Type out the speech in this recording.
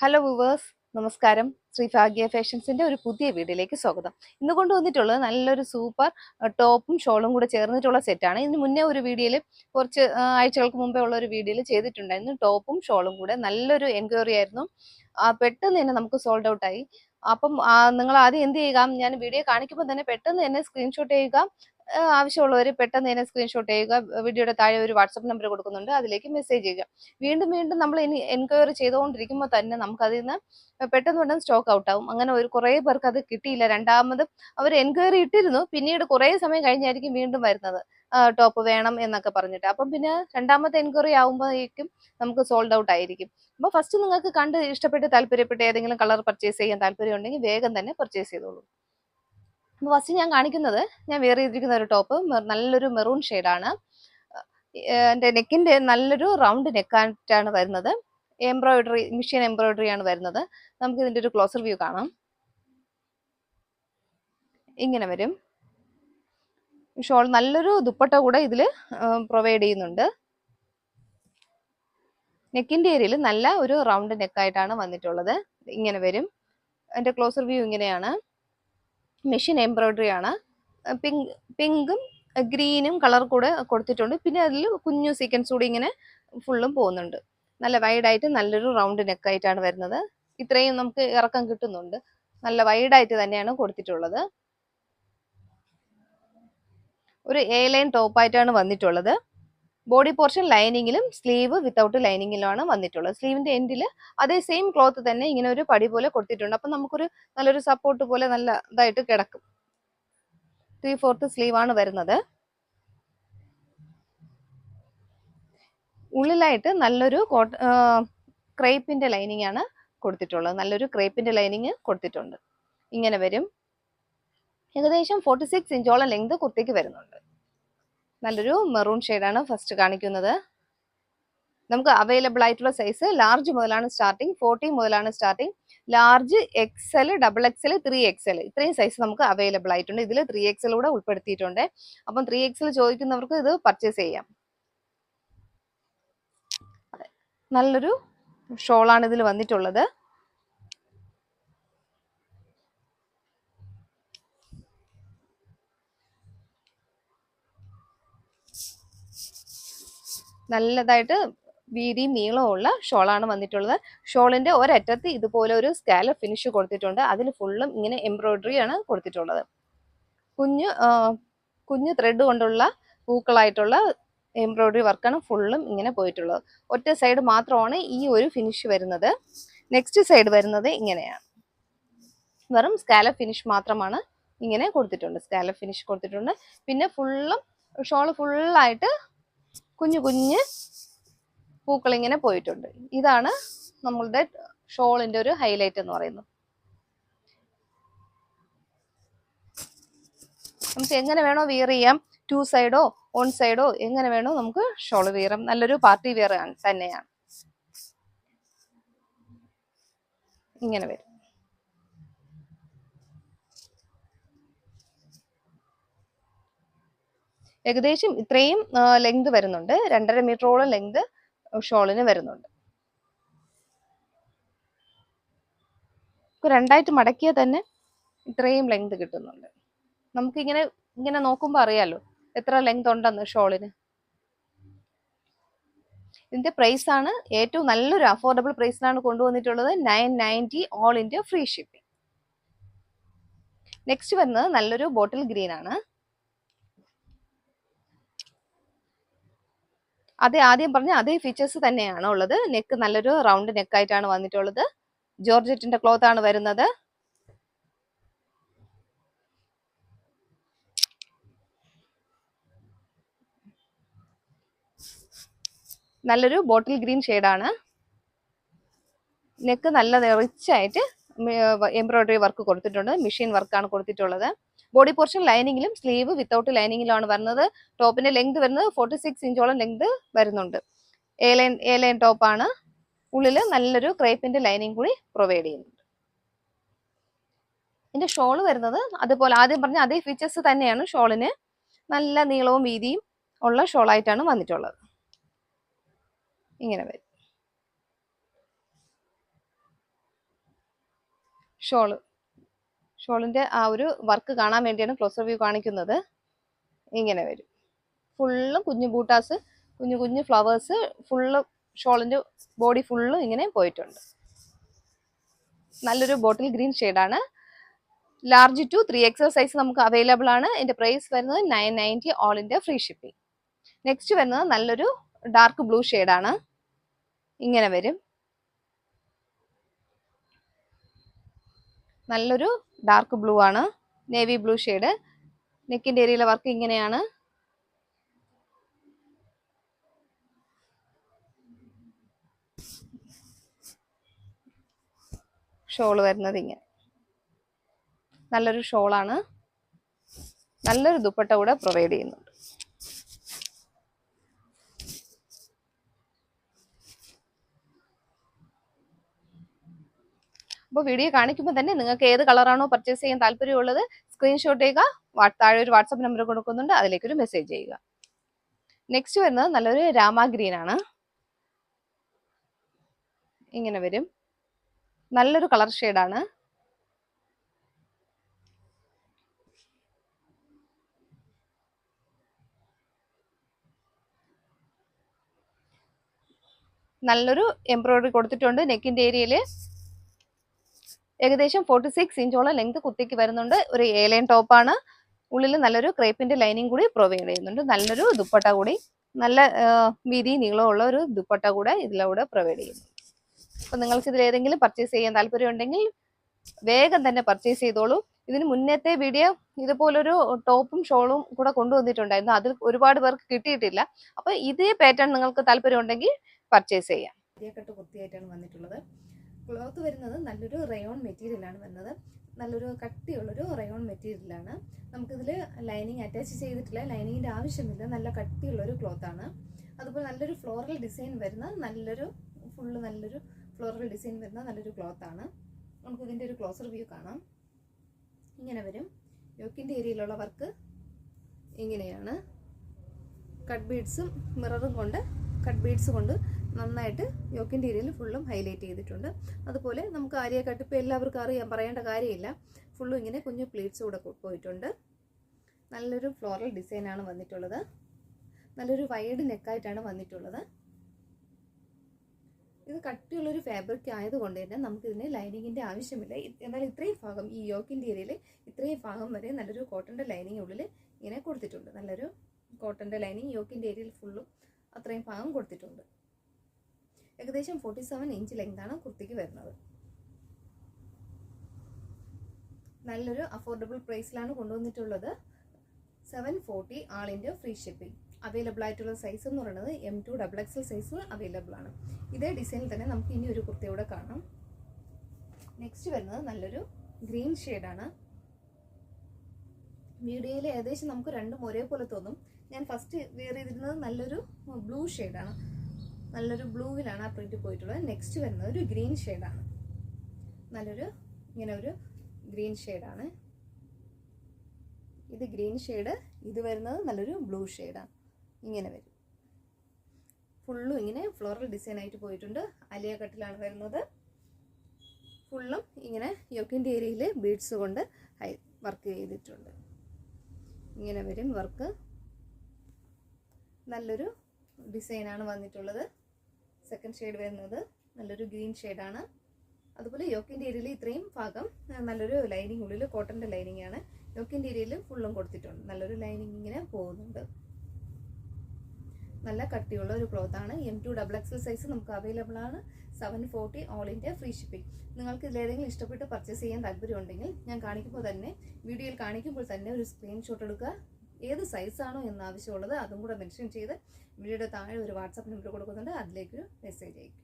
Hello viewers, നമസ്കാരം. ശ്രീ ഭാഗ്യ ഫാഷൻസിന്റെ ഒരു പുതിയ വീഡിയോയിലേക്ക് സ്വാഗതം. ഇന്ന് കൊണ്ടുവന്നിട്ടുള്ളത് നല്ലൊരു സൂപ്പർ ടോപ്പും ഷോളും കൂടെ ചേർന്നിട്ടുള്ള സെറ്റാണ്. ഇതിന് മുന്നേ ഒരു വീഡിയോയിൽ കുറച്ച് ആഴ്ചകൾക്ക് മുമ്പേ ഉള്ള ഒരു വീഡിയോയിൽ ചെയ്തിട്ടുണ്ടായിരുന്നു. ടോപ്പും ഷോളും കൂടെ നല്ലൊരു എൻക്വയറി ആയിരുന്നു. പെട്ടെന്ന് തന്നെ നമുക്ക് സോൾഡ് ഔട്ട് ആയി. അപ്പം നിങ്ങൾ ആദ്യം എന്ത് ചെയ്യുക, ഞാൻ വീഡിയോ കാണിക്കുമ്പോൾ തന്നെ പെട്ടെന്ന് തന്നെ സ്ക്രീൻഷോട്ട് ചെയ്യുക. ആവശ്യമുള്ളവർ പെട്ടെന്ന് തന്നെ സ്ക്രീൻഷോട്ട് ചെയ്യുക. വീഡിയോയുടെ താഴെ ഒരു വാട്സപ്പ് നമ്പർ കൊടുക്കുന്നുണ്ട്, അതിലേക്ക് മെസ്സേജ് ചെയ്യുക. വീണ്ടും വീണ്ടും നമ്മൾ ഇനി എൻക്വയറി ചെയ്തുകൊണ്ടിരിക്കുമ്പോൾ തന്നെ നമുക്ക് അതിൽ നിന്ന് പെട്ടെന്ന് സ്റ്റോക്ക് ഔട്ട് ആവും. അങ്ങനെ കുറേ പേർക്ക് അത് കിട്ടിയില്ല. രണ്ടാമത് അവർ എൻക്വയറി ഇട്ടിരുന്നു, പിന്നീട് കുറേ സമയം കഴിഞ്ഞായിരിക്കും വീണ്ടും വരുന്നത് ടോപ്പ് വേണം എന്നൊക്കെ പറഞ്ഞിട്ട്. അപ്പം പിന്നെ രണ്ടാമത്തെ എൻക്വയറി ആകുമ്പോഴേക്കും നമുക്ക് സോൾഡ് ഔട്ട് ആയിരിക്കും. അപ്പോൾ ഫസ്റ്റ് നിങ്ങൾക്ക് കണ്ട് ഇഷ്ടപ്പെട്ട് താല്പര്യപ്പെട്ട് ഏതെങ്കിലും കളർ പർച്ചേസ് ചെയ്യാൻ താല്പര്യം ഉണ്ടെങ്കിൽ വേഗം തന്നെ പർച്ചേസ് ചെയ്തോളൂ. അപ്പോൾ ഫസ്റ്റ് ഞാൻ കാണിക്കുന്നത്, ഞാൻ വെയർ ചെയ്തിരിക്കുന്ന ഒരു ടോപ്പ് നല്ലൊരു മെറൂൺ ഷെയ്ഡാണ്. എൻ്റെ നെക്കിൻ്റെ നല്ലൊരു റൗണ്ട് നെക്കായിട്ടാണ് വരുന്നത്. എംബ്രോയിഡറി, മിഷ്യൻ എംബ്രോയിഡറി ആണ് വരുന്നത്. നമുക്ക് ഇതിൻ്റെ ഒരു ക്ലോസർ വ്യൂ കാണാം. ഇങ്ങനെ വരും. ഷോൾ നല്ലൊരു ദുപ്പട്ട കൂടെ ഇതിൽ പ്രൊവൈഡ് ചെയ്യുന്നുണ്ട്. നെക്കിൻ്റെ ഏരിയയിൽ നല്ല ഒരു റൗണ്ട് നെക്കായിട്ടാണ് വന്നിട്ടുള്ളത്. ഇങ്ങനെ വരും. എൻ്റെ ക്ലോസർ വ്യൂ ഇങ്ങനെയാണ്. മെഷീൻ എംബ്രോയിഡറി ആണ്. പിങ്കും ഗ്രീനും കളർ കൂടെ കൊടുത്തിട്ടുണ്ട്. പിന്നെ അതിൽ കുഞ്ഞു സീക്വൻസ് കൂടി ഇങ്ങനെ ഫുള്ളും പോകുന്നുണ്ട്. നല്ല വൈഡായിട്ട് നല്ലൊരു റൗണ്ട് നെക്കായിട്ടാണ് വരുന്നത്. ഇത്രയും നമുക്ക് ഇറക്കം കിട്ടുന്നുണ്ട്. നല്ല വൈഡായിട്ട് തന്നെയാണ് കൊടുത്തിട്ടുള്ളത്. ഒരു എ ലൈൻ ടോപ്പായിട്ടാണ് വന്നിട്ടുള്ളത്. ബോഡി പോർഷൻ ലൈനിങ്ങിലും സ്ലീവ് വിത്തൗട്ട് ലൈനിങ്ങിലുമാണ് വന്നിട്ടുള്ളത്. സ്ലീവിന്റെ എൻഡിൽ അതേ സെയിം ക്ലോത്ത് തന്നെ ഇങ്ങനെ ഒരു പടി പോലെ കൊടുത്തിട്ടുണ്ട്. അപ്പം നമുക്കൊരു നല്ലൊരു സപ്പോർട്ട് പോലെ നല്ല ഇതായിട്ട് കിടക്കും. 3/4 സ്ലീവ് ആണ് വരുന്നത്. ഉള്ളിലായിട്ട് നല്ലൊരു ക്രേപ്പിന്റെ ലൈനിങ് ആണ് കൊടുത്തിട്ടുള്ളത്. നല്ലൊരു ക്രേപ്പിന്റെ ലൈനിങ് കൊടുത്തിട്ടുണ്ട്. ഇങ്ങനെ വരും. ഏകദേശം 46 ഇഞ്ചോളം ലെങ്ത് കുർത്തിക്ക് വരുന്നുണ്ട്. നല്ലൊരു മെറൂൺ ഷെയ്ഡാണ് ഫസ്റ്റ് കാണിക്കുന്നത്. നമുക്ക് അവൈലബിൾ ആയിട്ടുള്ള സൈസ് ലാർജ് മുതലാണ് സ്റ്റാർട്ടിങ്, 40 മുതലാണ് starting. Large, XL, XXL, 3XL ഇത്രയും സൈസ് നമുക്ക് അവൈലബിൾ ആയിട്ടുണ്ട്. ഇതിൽ 3XL കൂടെ ഉൾപ്പെടുത്തിയിട്ടുണ്ട്. അപ്പം 3XL ചോദിക്കുന്നവർക്ക് ഇത് പർച്ചേസ് ചെയ്യാം. നല്ലൊരു ഷോളാണ് ഇതിൽ വന്നിട്ടുള്ളത്. നല്ലതായിട്ട് വീതിയും നീളമുള്ള ഷോളാണ് വന്നിട്ടുള്ളത്. ഷോളിന്റെ ഒരറ്റത്ത് ഇതുപോലെ ഒരു സ്കാലപ്പ് ഫിനിഷ് കൊടുത്തിട്ടുണ്ട്. അതിൽ ഫുള്ളും ഇങ്ങനെ എംബ്രോയിഡറി ആണ് കൊടുത്തിട്ടുള്ളത്. കുഞ്ഞു ത്രെഡ് കൊണ്ടുള്ള പൂക്കളായിട്ടുള്ള എംബ്രോയിഡറി വർക്കാണ് ഫുള്ളും ഇങ്ങനെ പോയിട്ടുള്ളത്. ഒറ്റ സൈഡ് മാത്രമാണ് ഈ ഒരു ഫിനിഷ് വരുന്നത്. നെക്സ്റ്റ് സൈഡ് വരുന്നത് ഇങ്ങനെയാണ്. വെറും സ്കാലപ്പ് ഫിനിഷ് മാത്രമാണ് ഇങ്ങനെ കൊടുത്തിട്ടുണ്ട്. സ്കാലപ്പ് ഫിനിഷ് കൊടുത്തിട്ടുണ്ട്. പിന്നെ ഫുള്ളും ഷോള് ഫുള്ളായിട്ട് കുഞ്ഞു കുഞ്ഞ് പൂക്കൾ ഇങ്ങനെ പോയിട്ടുണ്ട്. ഇതാണ് നമ്മളുടെ ഷോളിന്റെ ഒരു ഹൈലൈറ്റ് എന്ന് പറയുന്നത്. നമുക്ക് എങ്ങനെ വേണോ വിയർ ചെയ്യാം. 2 സൈഡോ 1 സൈഡോ എങ്ങനെ വേണോ നമുക്ക് ഷോൾ വിയർ ചെയ്യാം. നല്ലൊരു പാർട്ടി വിയർ തന്നെയാണ്. ഇങ്ങനെ വരും. ഏകദേശം ഇത്രയും ലെങ്ത് വരുന്നുണ്ട്. 2.5 മീറ്ററോളം ലെങ്ത് ഷോളിന് വരുന്നുണ്ട്. രണ്ടായിട്ട് മടക്കിയാൽ തന്നെ ഇത്രയും ലെങ്ത് കിട്ടുന്നുണ്ട്. നമുക്ക് ഇങ്ങനെ നോക്കുമ്പോൾ അറിയാലോ എത്ര ലെങ്ത് ഉണ്ടെന്ന് ഷോളിന്. ഇതിന്റെ പ്രൈസ് ആണ് ഏറ്റവും നല്ലൊരു അഫോർഡബിൾ പ്രൈസിനാണ് കൊണ്ടുവന്നിട്ടുള്ളത്. 990 all India free shipping. Next വരുന്നത് നല്ലൊരു ബോട്ടിൽ ഗ്രീൻ ആണ്. ആദ്യം പറഞ്ഞ അതേ ഫീച്ചേഴ്സ് തന്നെയാണ് ഉള്ളത്. നെക്ക് നല്ലൊരു റൗണ്ട് നെക്കായിട്ടാണ് വന്നിട്ടുള്ളത്. ജോർജറ്റിന്റെ ക്ലോത്ത് ആണ് വരുന്നത്. നല്ലൊരു ബോട്ടിൽ ഗ്രീൻ ഷെയ്ഡാണ്. നെക്ക് നല്ല റിച്ച് ആയിട്ട് എംബ്രോയിഡറി വർക്ക് കൊടുത്തിട്ടുണ്ട്. മെഷീൻ വർക്കാണ് കൊടുത്തിട്ടുള്ളത്. ബോഡി പോർഷൻ ലൈനിങ്ങിലും സ്ലീവ് വിത്തൗട്ട് ലൈനിങ്ങിലാണ് വരുന്നത്. ടോപ്പിന്റെ ലെങ്ത് വരുന്നത് 46 ഇഞ്ചോളം ലെങ്ത് വരുന്നുണ്ട്. എ ലൈൻ ടോപ്പാണ്. ഉള്ളിൽ നല്ലൊരു ക്രേപ്പിന്റെ ലൈനിങ് കൂടി പ്രൊവൈഡ് ചെയ്യുന്നുണ്ട്. ഇതിന്റെ ഷോള് വരുന്നത് അതുപോലെ ആദ്യം പറഞ്ഞ അതേ ഫീച്ചേഴ്സ് തന്നെയാണ് ഷോളിന്. നല്ല നീളവും വീതിയും ഉള്ള ഷോളായിട്ടാണ് വന്നിട്ടുള്ളത്. ഇങ്ങനെ വരും. ഷോളിൻ്റെ ആ ഒരു വർക്ക് കാണാൻ വേണ്ടിയാണ് ക്ലോസർ വ്യൂ കാണിക്കുന്നത്. ഇങ്ങനെ വരും. ഫുള്ളും കുഞ്ഞു ബൂട്ടാസ്, കുഞ്ഞു കുഞ്ഞു ഫ്ലവേഴ്സ്, ഫുള്ള് ഷോളിൻ്റെ ബോഡി ഫുള്ളും ഇങ്ങനെ പോയിട്ടുണ്ട്. നല്ലൊരു ബോട്ടിൽ ഗ്രീൻ ഷെയ്ഡാണ്. ലാർജ് ടു 3XL സൈസ് നമുക്ക് അവൈലബിൾ ആണ്. ഇതിന്റെ പ്രൈസ് വരുന്നത് 990 all India free shipping. Next വരുന്നത് നല്ലൊരു ഡാർക്ക് ബ്ലൂ ഷെയ്ഡാണ്. ഇങ്ങനെ വരും. നല്ലൊരു ഡാർക്ക് ബ്ലൂ ആണ്, നേവി ബ്ലൂ ഷെയ്ഡ്. നെക്കിന്റെ ഏരിയയിലെ വർക്ക് ഇങ്ങനെയാണ്. ഷോൾ വരുന്നത് ഇങ്ങനെ. നല്ലൊരു ഷോളാണ്. നല്ലൊരു ദുപ്പട്ട കൂടെ പ്രൊവൈഡ് ചെയ്യുന്നുണ്ട്. അപ്പോൾ വീഡിയോ കാണിക്കുമ്പോൾ തന്നെ നിങ്ങൾക്ക് ഏത് കളറാണോ പർച്ചേസ് ചെയ്യാൻ താല്പര്യമുള്ളത് സ്ക്രീൻഷോട്ട് ചെയ്യുക. താഴെ ഒരു വാട്സപ്പ് നമ്പർ കൊടുക്കുന്നുണ്ട്, അതിലേക്കൊരു മെസ്സേജ് ചെയ്യുക. നെക്സ്റ്റ് വരുന്നത് നല്ലൊരു രാമ ഗ്രീൻ ആണ്. ഇങ്ങനെ വരും. നല്ലൊരു കളർ ഷെയ്ഡാണ്. നല്ലൊരു എംബ്രോയിഡറി കൊടുത്തിട്ടുണ്ട്. നെക്കിന്റെ ഏരിയയിൽ ഏകദേശം 46 ഇഞ്ചോളം ലെങ്ത് കുത്തിക്ക് വരുന്നുണ്ട്. ഒരു ഏലൈൻ ടോപ്പാണ്. ഉള്ളിൽ നല്ലൊരു ക്രേപ്പിന്റെ ലൈനിങ് കൂടി പ്രൊവൈഡ് ചെയ്യുന്നുണ്ട്. നല്ലൊരു ദുപ്പട്ട കൂടി, നല്ല വീതി നീളമുള്ള ഒരു ദുപ്പട്ട കൂടെ ഇതിലൂടെ പ്രൊവൈഡ് ചെയ്യുന്നു. അപ്പൊ നിങ്ങൾക്ക് ഇതിൽ ഏതെങ്കിലും പർച്ചേസ് ചെയ്യാൻ താല്പര്യം ഉണ്ടെങ്കിൽ വേഗം തന്നെ പർച്ചേസ് ചെയ്തോളൂ. ഇതിന് മുന്നത്തെ വീഡിയോ ഇതുപോലൊരു ടോപ്പും ഷോളും കൂടെ കൊണ്ടുവന്നിട്ടുണ്ടായിരുന്നു. അതിൽ ഒരുപാട് പേർക്ക് കിട്ടിയിട്ടില്ല. അപ്പൊ ഇതേ പാറ്റേൺ നിങ്ങൾക്ക് താല്പര്യം ഉണ്ടെങ്കിൽ പർച്ചേസ് ചെയ്യാം. കട്ട് കുർത്തിയായിട്ടാണ് വന്നിട്ടുള്ളത്. ക്ലോത്ത് വരുന്നത് നല്ലൊരു റയോൺ മെറ്റീരിയലാണ് വരുന്നത്. നല്ലൊരു കട്ടിയുള്ളൊരു റയോൺ മെറ്റീരിയലാണ്. നമുക്കിതിൽ ലൈനിങ് അറ്റാച്ച് ചെയ്തിട്ടില്ല, ലൈനിങ്ങിൻ്റെ ആവശ്യമില്ല. നല്ല കട്ടിയുള്ളൊരു ക്ലോത്താണ്. അതുപോലെ നല്ലൊരു ഫ്ലോറൽ ഡിസൈൻ വരുന്ന നല്ലൊരു ഫ്ലോറൽ ഡിസൈൻ വരുന്ന നല്ലൊരു ക്ലോത്താണ്. നമുക്കിതിൻ്റെ ഒരു ക്ലോസർ വ്യൂ കാണാം. ഇങ്ങനെ വരും. യോക്കിൻ്റെ ഏരിയയിലുള്ള വർക്ക് ഇങ്ങനെയാണ്. കട്ട് ബീഡ്സും മിററും കൊണ്ട് നന്നായിട്ട് യോക്കിൻ്റെ ഏരിയയിൽ ഫുള്ളും ഹൈലൈറ്റ് ചെയ്തിട്ടുണ്ട്. അതുപോലെ നമുക്ക് ആര്യ കട്ട് ഇപ്പോൾ എല്ലാവർക്കും അറിയാം, പറയേണ്ട കാര്യമില്ല. ഫുള്ളും ഇങ്ങനെ കുഞ്ഞു പ്ലീറ്റ്സ് കൂടെ പോയിട്ടുണ്ട്. നല്ലൊരു ഫ്ലോറൽ ഡിസൈനാണ് വന്നിട്ടുള്ളത്. നല്ലൊരു വൈഡ് നെക്കായിട്ടാണ് വന്നിട്ടുള്ളത്. ഇത് കട്ടിയുള്ളൊരു ഫാബ്രിക് ആയതുകൊണ്ട് തന്നെ നമുക്കിതിന് ലൈനിങ്ങിൻ്റെ ആവശ്യമില്ല. എന്നാൽ ഇത്രയും ഭാഗം, ഈ യോക്കിൻ്റെ ഏരിയയിൽ ഇത്രയും ഭാഗം വരെ നല്ലൊരു കോട്ടൻ്റെ ലൈനിങ് ഉള്ളിൽ ഇങ്ങനെ കൊടുത്തിട്ടുണ്ട്. നല്ലൊരു കോട്ടൻ്റെ ലൈനിങ് യോക്കിൻ്റെ ഏരിയയിൽ ഫുള്ളും അത്രയും ഭാഗം കൊടുത്തിട്ടുണ്ട്. ഏകദേശം 47 ഇഞ്ച് ലെങ്താണ് കുർത്തിക്ക് വരുന്നത്. നല്ലൊരു അഫോർഡബിൾ പ്രൈസിലാണ് കൊണ്ടുവന്നിട്ടുള്ളത്. 740 ആൾ ഇന്ത്യ ഫ്രീ ഷിപ്പിംഗ്. അവൈലബിൾ ആയിട്ടുള്ള സൈസ് എന്ന് പറയുന്നത് M2 XXL സൈസ് അവൈലബിൾ ആണ്. ഇതേ ഡിസൈനിൽ തന്നെ നമുക്ക് ഇനി ഒരു കുർത്തിയൂടെ കാണാം. നെക്സ്റ്റ് വരുന്നത് നല്ലൊരു ഗ്രീൻ ഷെയ്ഡാണ്. വീഡിയോയിൽ ഏകദേശം നമുക്ക് രണ്ടും ഒരേപോലെ തോന്നും. ഞാൻ ഫസ്റ്റ് വെയർ ചെയ്തിരുന്നത് നല്ലൊരു ബ്ലൂ ഷെയ്ഡാണ്. നല്ലൊരു ബ്ലൂവിലാണ് ആ പ്രിന്റ് പോയിട്ടുള്ളത്. നെക്സ്റ്റ് വരുന്നത് ഒരു ഗ്രീൻ ഷെയ്ഡാണ്. നല്ലൊരു ഇങ്ങനെ ഒരു ഗ്രീൻ ഷെയ്ഡാണ്. ഇത് ഗ്രീൻ ഷെയ്ഡ്, ഇത് വരുന്നത് നല്ലൊരു ബ്ലൂ ഷെയ്ഡാണ്. ഇങ്ങനെ വരും. ഫുള്ളും ഇങ്ങനെ ഫ്ലോറൽ ഡിസൈൻ ആയിട്ട് പോയിട്ടുണ്ട്. അലിയ കട്ടിലാണ് വരുന്നത്. ഫുള്ളും ഇങ്ങനെ യോക്കിൻ്റെ ഏരിയയിൽ ബീഡ്സ് കൊണ്ട് വർക്ക് ചെയ്തിട്ടുണ്ട്. ഇങ്ങനെ വരും വർക്ക്. നല്ലൊരു ഡിസൈനാണ് വന്നിട്ടുള്ളത്. സെക്കൻഡ് ഷെയ്ഡ് വരുന്നത് നല്ലൊരു ഗ്രീൻ ഷെയ്ഡാണ്. അതുപോലെ യോക്കിൻ്റെ ഏരിയയിൽ ഇത്രയും ഭാഗം നല്ലൊരു ലൈനിങ്, ഉള്ളിൽ കോട്ടൻ്റെ ലൈനിങ് ആണ്. യോക്കിൻ്റെ ഏരിയയിൽ ഫുള്ളും കൊടുത്തിട്ടുണ്ട്. നല്ലൊരു ലൈനിങ് ഇങ്ങനെ പോകുന്നുണ്ട്. നല്ല കട്ടിയുള്ള ഒരു ക്ലോത്താണ്. M2 XXL സൈസ് നമുക്ക് അവൈലബിൾ ആണ്. 740 ഓൾ ഇന്ത്യ ഫ്രീ ഷിപ്പിംഗ്. നിങ്ങൾക്ക് ഇതിലേതെങ്കിലും ഇഷ്ടപ്പെട്ട് പർച്ചേസ് ചെയ്യാൻ താല്പര്യമുണ്ടെങ്കിൽ ഞാൻ വീഡിയോയിൽ കാണിക്കുമ്പോൾ തന്നെ ഒരു സ്ക്രീൻഷോട്ട് എടുക്കുക. ഏത് സൈസാണോ എന്ന് ആവശ്യമുള്ളത് അതും കൂടെ മെൻഷൻ ചെയ്ത് വീഡിയോയുടെ താഴെ ഒരു വാട്സാപ്പ് നമ്പർ കൊടുക്കുന്നുണ്ട്, അതിലേക്ക് മെസ്സേജ് അയക്കും.